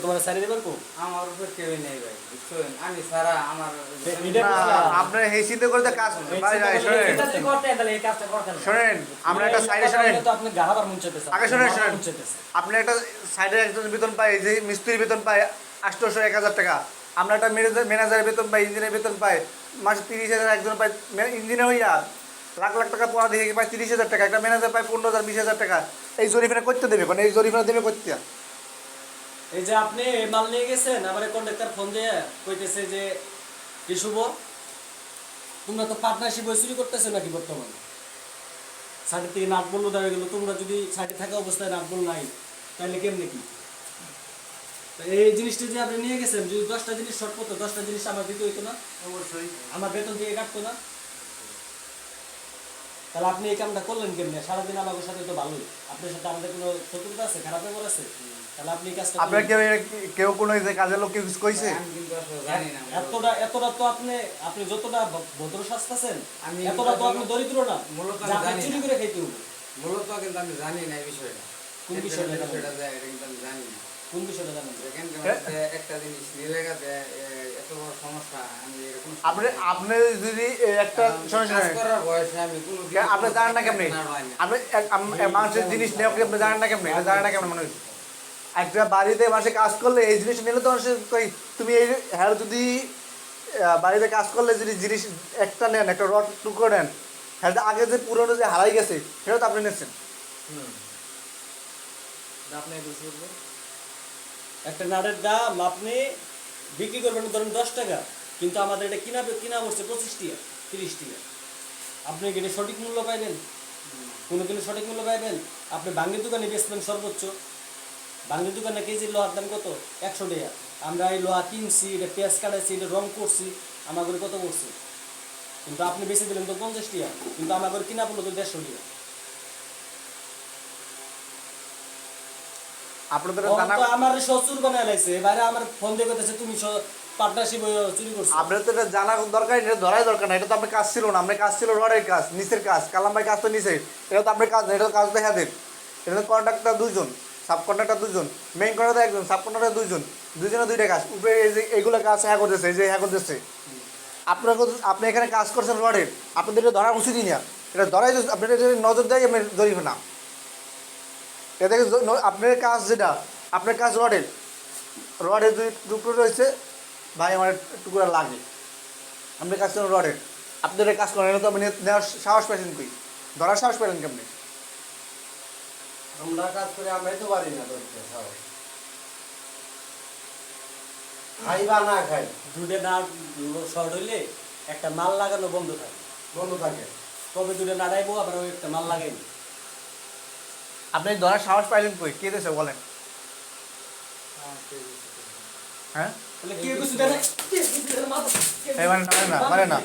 তোমার সারি দেবার কো আমার উপর কেউ নেই ভাই, বুঝছেন? আমি সারা আমার আপনি এই চিন্তা করে কাজ ভাই ভাই শুনেন এটা যদি করতে তাহলে এই কাজটা করতেন না। শুনেন আমরা একটা সাইডে শুনেন তো আপনি গাহাবার মন চাইতেছে আগে শুনেন শুনেন আপনি একটা সাইডে একজন বেতন পায় যে মিস্ত্রি বেতন পায় 800-1000 টাকা, আমরা একটা ম্যানেজারের বেতন পাই, ইঞ্জিনিয়ার বেতন পাই মাসে 30,000, একজন পায় ইঞ্জিনিয়ার হইয়া লাখ লাখ টাকা পড়া দিয়ে পায় 30,000 টাকা, একটা ম্যানেজার পায় 15,000 20,000 টাকা। এই জরিমানা করতে দেবে কোন, এই জরিমানা দেবে করতে? এই যে আপনি মাল নিয়ে গেছেন, আমার কন্ডাক্টর ফোন দিয়ে কইতেছে যে কি শুভ তোমরা তো পার্টনারশিপ চুরি করতেছো নাকি বর্তমানে? সাইডে থেকে নাট বললো দেওয়া গেল, তোমরা যদি সাইডে থাকা অবস্থায় নাট বল নাই তাহলে কেমনে কি? তো এই জিনিসটা যে আপনি নিয়ে গেছেন, যদি 10টা জিনিস শর্ট পড়তো 10টা জিনিস আমার দিতে হইতো না? অবশ্যই আমার বেতন দিয়ে কাটতো না? তাহলে আপনি এই কামটা করলেন কেমনে? সারাদিন আমাদের সাথে তো ভালোই, আপনার সাথে আমাদের কোনো শত্রুতা আছে, খারাপ ব্যাপার আছে? তাহলে আপনি এই কাজটা আপনার কেউ কোনো যে কাজের লোক কিছু কইছে? আমি কিন্তু আসলে জানি না। এতটা তো আপনি যতটা ভদ্র সাজতেছেন আমি এতটা তো আপনি দরিদ্র না মূলত যে আপনি জানি চুরি না। করে খাইতে হবে। মূলত কিন্তু আমি জানি না এই বিষয়টা। কোন বিষয়টা জানেন? বিষয়টা যায় এটা কিন্তু আমি জানি না। কোন বিষয়টা জানেন? দেখেন একটা জিনিস নিলেগাতে এত বড় সমস্যা, আমি এরকম আপনি যদি একটা শুনেন কাজ শুনেন করার বয়সে আমি কোনো আপনি জানেন না কেমনি, আপনি মানুষের জিনিস নেওয়া আপনি জানেন না কেমনি, এটা জানেন না কেমন মানুষ? একটা বাড়িতে মানুষে কাজ করলে এই জিনিস নিলে তো মানুষের কই তুমি এই হ্যাঁ যদি বাড়িতে কাজ করলে যদি জিনিস একটা নেন, একটা রড টুকরো নেন, হ্যাঁ আগে যে পুরনো যে হারাই গেছে সেটা তো আপনি নিচ্ছেন। আপনি একটা নাড়ের দাম আপনি বিক্রি করবেন ধরেন 10 টাকা, কিন্তু আমাদের এটা কিনা পড়ছে 25 টাকা 30 টাকা। আপনি কি এটা সঠিক মূল্য পাইবেন? কোনো কিলো সঠিক মূল্য পাইবেন? আপনি বাঙালির দোকানে বেচবেন সর্বোচ্চ, বাঙালির দোকানে কেজি লোহার দাম কত? 100 টাকা। আমরা এই লোহা কিনছি, এটা পেঁয়াজ কাটাইছি, এটা রং করছি, আমাদের কত করছে? কিন্তু আপনি বেশি দিলেন তো 50 টাকা, কিন্তু আমাদের কিনা পড়লো তো 150 টাকা। আপনাদের জানা আমার শ্বশুর বানায় লাইছে, এবারে আমার ফোন দিয়ে কইতেছে তুমি পার্টনারশিপ চুরি করছো। আপনাদের তো এটা জানা দরকার, এটা ধরাই দরকার না। এটা তো আপনার কাজ ছিল না, আপনার কাজ ছিল রডের কাজ, নিচের কাজ, কালাম ভাই কাজ তো নিচে, এটা তো আপনার কাজ না, এটা তো কাজ দেখা দেন। এটা তো কন্ট্রাক্টর 2 জন, সাব কন্ট্রাক্টর 2 জন, মেইন কন্ট্রাক্টর 1 জন, সাব কন্ট্রাক্টর 2 জন, 2 জনের 2টা কাজ। উপরে এই যে এইগুলো কাজ হ্যাঁ করতেছে, এই যে হ্যাঁ করতেছে। আপনি এখানে কাজ করছেন রডের, আপনাদের এটা ধরা উচিতই না। এটা ধরাই আপনার নজর দেয় আমি জরিবে না। এটা আপনার কাজ যেটা, আপনার কাজ রডের, রডের 2 টুকরো রয়েছে ভাই, আমার টুকরা লাগে, আপনি কাজ করেন রডের, আপনাদের কাজ করেন, এটা তো আপনি নেওয়ার সাহস পাইছেন কই, ধরার সাহস পেলেন কেমনি? আমরা কাজ করে আমরাই তো পারি না করতে, খাই বা না খাই দুধে না শর্ট হইলে একটা মাল লাগানো বন্ধ থাকে, বন্ধ থাকে। তবে দুধে নাড়াইবো আবার ওই একটা মাল লাগাইবো। আপনি ধরার সাহস পাইলেন কই, কে দেশে বলেন? হ্যাঁ তাহলে কে কিছু দেয় না? কে কিছু দেয় না? মানে না